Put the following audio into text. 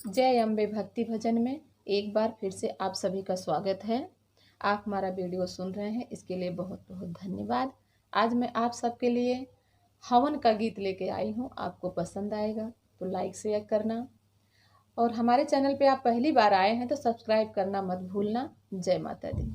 जय अम्बे भक्ति भजन में एक बार फिर से आप सभी का स्वागत है। आप हमारा वीडियो सुन रहे हैं, इसके लिए बहुत बहुत धन्यवाद। आज मैं आप सबके लिए हवन का गीत लेके आई हूँ। आपको पसंद आएगा तो लाइक शेयर करना, और हमारे चैनल पे आप पहली बार आए हैं तो सब्सक्राइब करना मत भूलना। जय माता दी।